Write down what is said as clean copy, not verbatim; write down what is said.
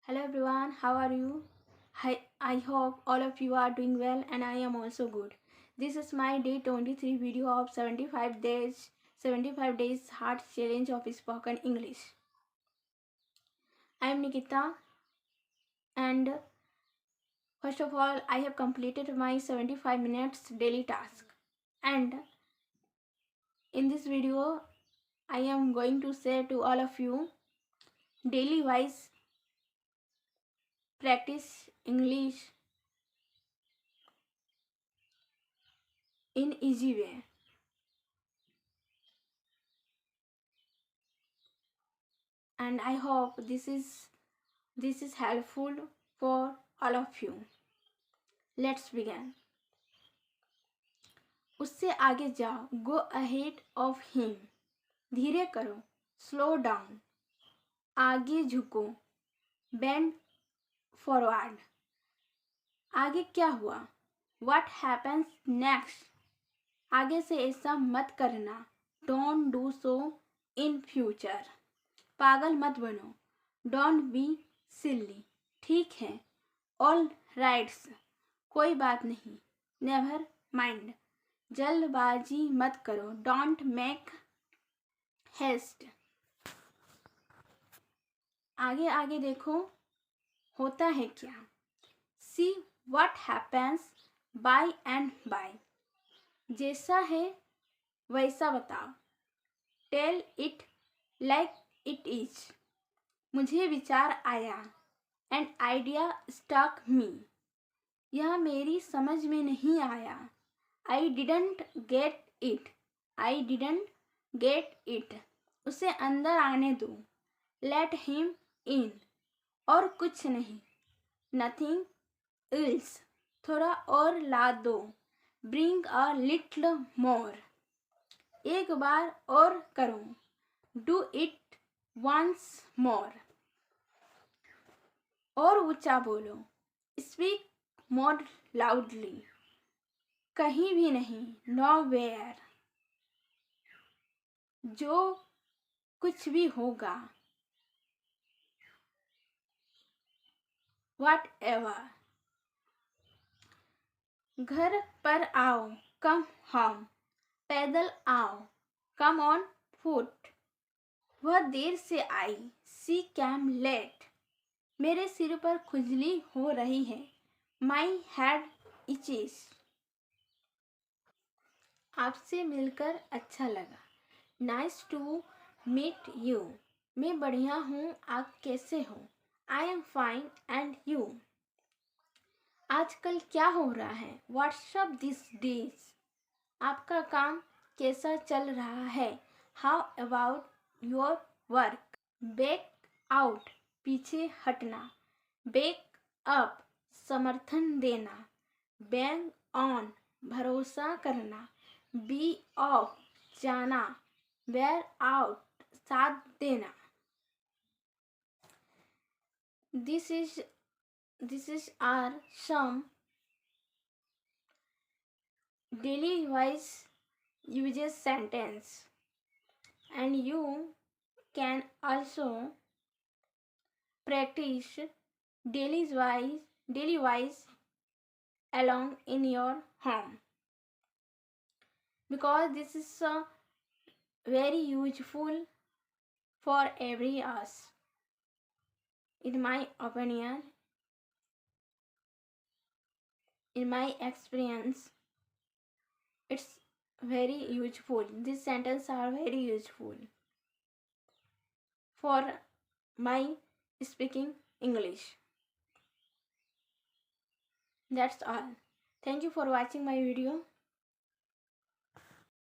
Hello everyone, how are you? I hope all of you are doing well and I am also good. This is my day 23 video of 75 days hard challenge of spoken English. I am Nikita and first of all I have completed my 75 minutes daily task, and in this video I am going to say to all of you daily wise practice English in easy way. And I hope this is helpful for all of you. Let's begin. उससे आगे जाओ, go ahead of him. धीरे करो, slow down. आगे झुको, bend forward. आगे क्या हुआ, what happens next. आगे से ऐसा मत करना, don't do so in future. पागल मत बनो, don't be silly. ठीक है, all rights. कोई बात नहीं, never mind. जल्दबाजी मत करो, don't make haste. आगे आगे देखो, होता है क्या. See what happens by and by. जैसा है वैसा बताओ. Tell it like it is. मुझे विचार आया, an idea struck me. यह मेरी समझ में नहीं आया, I didn't get it. I didn't get it. उसे अंदर आने दो, let him in. और कुछ नहीं, nothing else. थोड़ा और ला दो, bring a little more. एक बार और करो, do it once more. और ऊंचा बोलो, speak more loudly. कहीं भी नहीं, nowhere. जो कुछ भी होगा, whatever. घर पर आओ, come home. पैदल आओ, come on foot. वह देर से आई, she came late. मेरे सिर पर खुजली हो रही है, my head itches. आपसे मिलकर अच्छा लगा, नाइस टू मीट यू. मैं बढ़िया हूँ, आप कैसे हो, I am fine and you. आजकल क्या हो रहा है, व्हाट्सअप दिस डेज. आपका काम कैसा चल रहा है, how about your work. Back out, पीछे हटना. बैक अप, समर्थन देना. बैंग ऑन, भरोसा करना. बी ऑफ, जाना. वेयर आउट, साथ देना. This is are some daily wise uses sentence, and you can also practice daily wise along in your home, because this is very useful for every us. In my opinion, in my experience, it's very useful. These sentences are very useful for my speaking English. That's all. Thank you for watching my video.